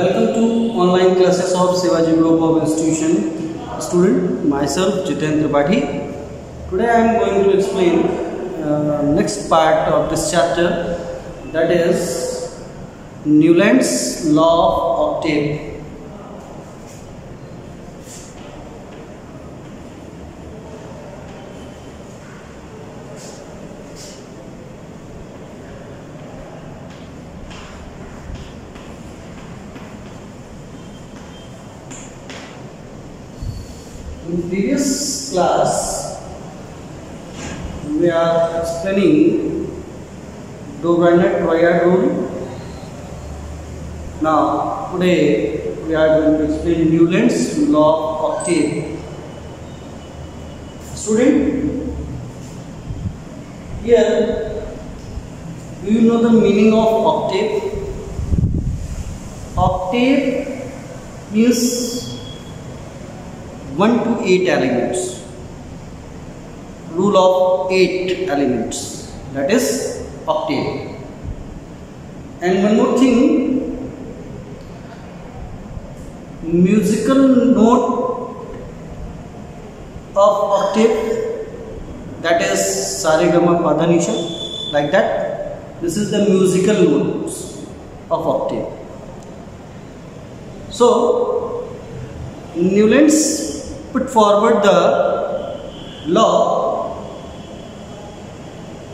Welcome to online classes of Shivaji Group of Institution student. Myself Jitendra Tripathi. Today I am going to explain next part of this chapter, that is Newland's law of octave. In previous class, we are explaining do minor triad rule. Now, today we are going to explain Newland's law of octave. Student, here, do you know the meaning of octave? Octave means 1 to 8 elements, rule of 8 elements, that is octave. And one more thing, musical note of octave, that is sa re ga ma pa dha ni sa, like that. This is the musical notes of octave. So Newland's put forward the law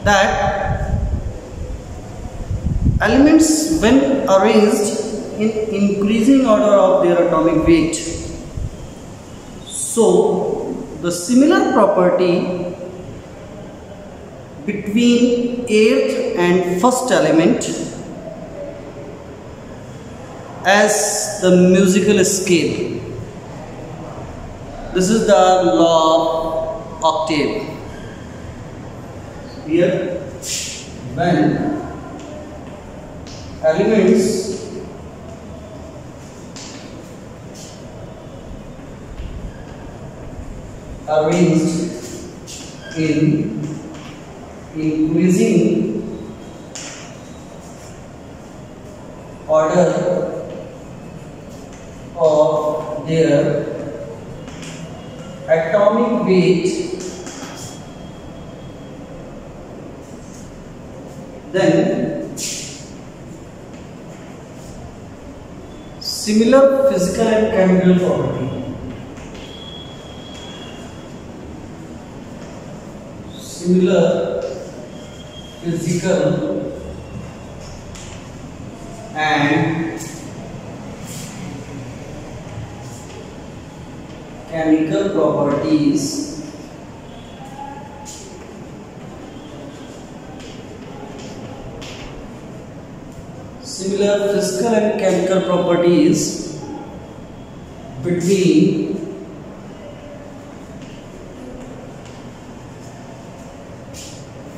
that elements, when arranged in increasing order of their atomic weight, so the similar property between 8th and 1st element as the musical scale. This is the law of octave. Here, when elements arranged in increasing order of their atomic weight, then similar physical and chemical property, similar physical and chemical properties similar physical and chemical properties between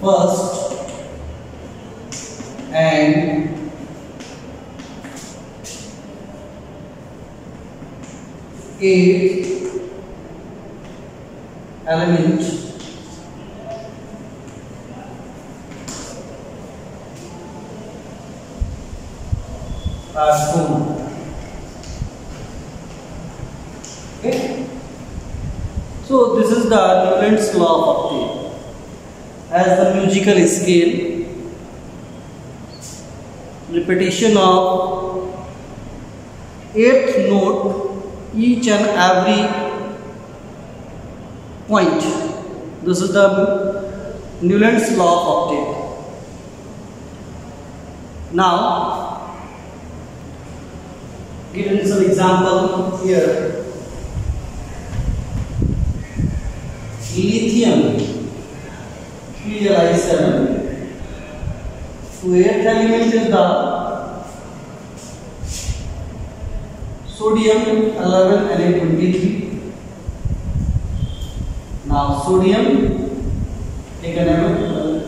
first and eighth element are shown. Okay, so this is the Newland's law of octave. As the musical scale, repetition of 8th note each and every point. This is the Newland's law of octave. Now, given some example here. Lithium, Li7. So 8th element is the sodium 11 Na23. Now sodium, take an element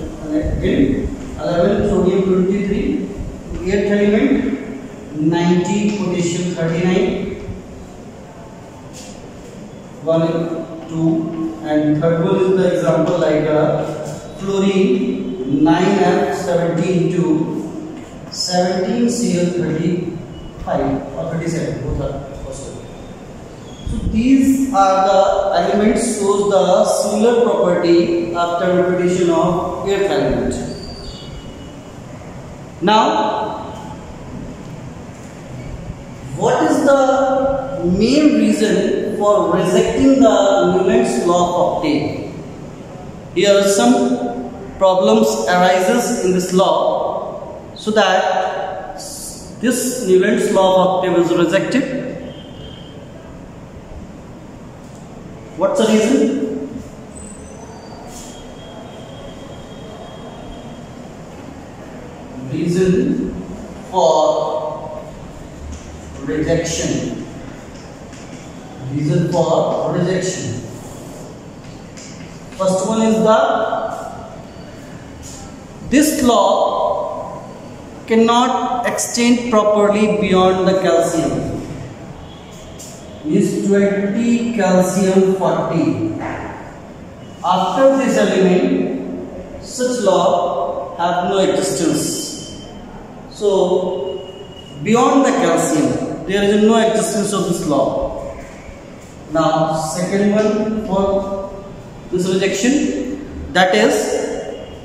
again, 11 sodium 23, 8th element 90 potassium 39, 1, 2, and third one is the example like fluorine 9F17 to 17Cl35 or 37, both are possible. So these are the elements shows the similar property after repetition of eighth element. Now, what is the main reason for rejecting the Newland's law of octave? Here some problems arises in this law, so that this Newland's law of octave is rejected. What's the reason? Reason for rejection. Reason for rejection. First one is this law cannot extend properly beyond the calcium. Means 20 calcium 40. After this element, such law have no existence. So beyond the calcium, there is no existence of this law. Now, second one for this rejection, that is,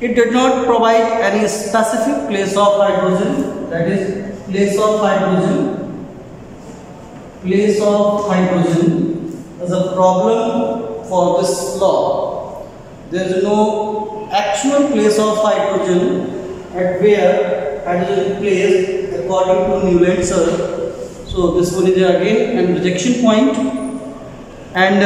it did not provide any specific place of hydrogen. That is, place of hydrogen. Place of hydrogen is a problem for this law. There is no actual place of hydrogen at where hydrogen is placed according to Newland's. So this one is again a rejection point, and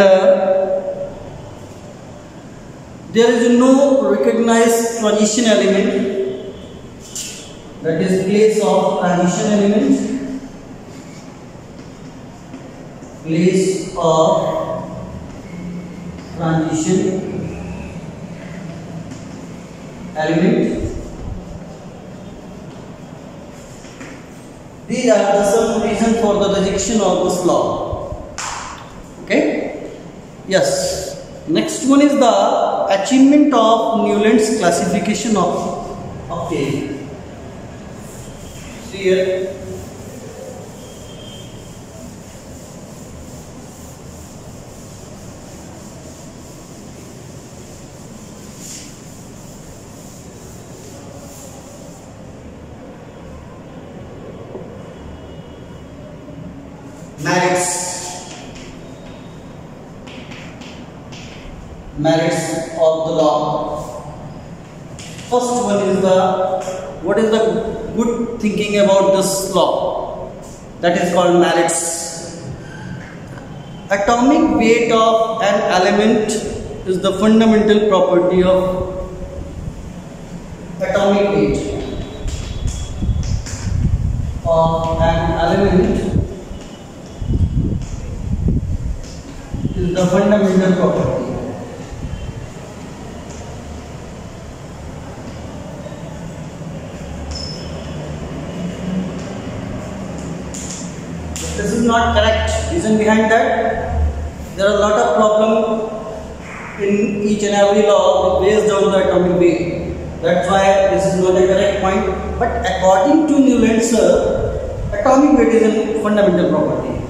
there is no recognized transition element, that is place of transition element, place of transition element. These are the some reasons for the rejection of this law. Okay? Yes. Next one is the achievement of Newland's classification of octave. See here. Merits of the law. First one is what is the good thinking about this law? That is called merits. Atomic weight of an element is the fundamental property of atomic weight of an element is the fundamental property. This is not correct. Reason behind that, there are a lot of problems in each and every law based on the atomic weight. That's why this is not a correct point. But according to Newland's, atomic weight is a fundamental property.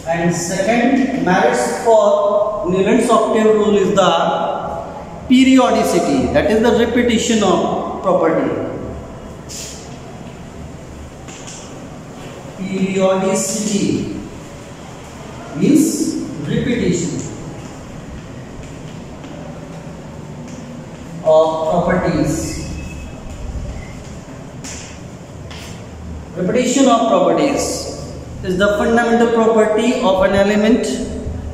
And second, merits for Newland's octave rule is the periodicity. That is the repetition of property. Periodicity means repetition of properties. Repetition of properties is the fundamental property of an element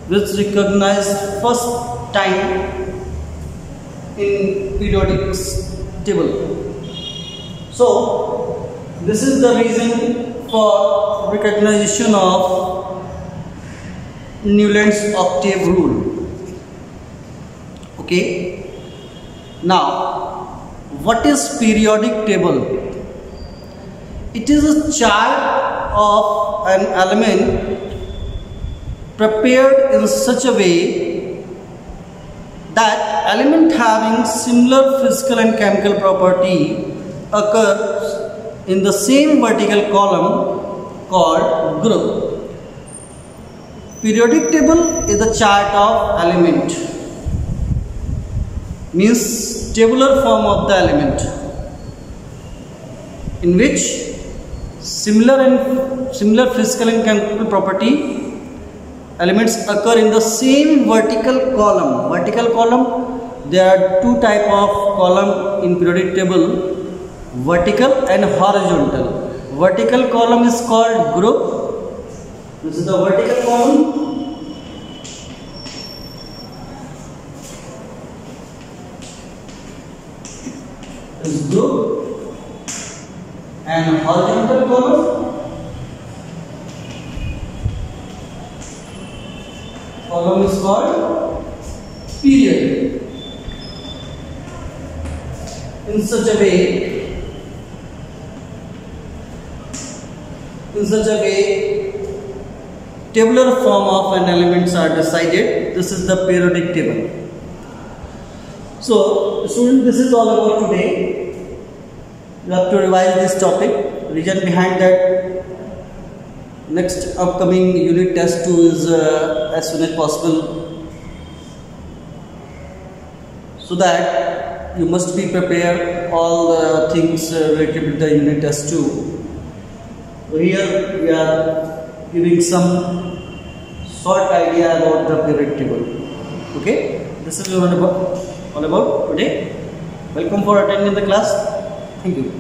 which recognized first time in periodic table. So this is the reason for recognition of Newland's octave rule. Okay. Now, what is periodic table? It is a chart of an element prepared in such a way that element having similar physical and chemical property occurs in the same vertical column called group. Periodic table is the chart of element, means tabular form of the element, in which similar physical and chemical property elements occur in the same vertical column. Vertical column, there are two type of column in periodic table, vertical and horizontal. Vertical column is called group. This is the vertical column. This is group. And horizontal column is called period. In such a way, tabular form of an elements are decided. This is the periodic table. So, student, this is all about today. You have to revise this topic. Reason behind that, next upcoming unit test 2 is as soon as possible, so that you must be prepared all the things related with the unit test 2. So here we are giving some short idea about the periodic table. Okay, this is all about today. Welcome for attending the class. Thank you.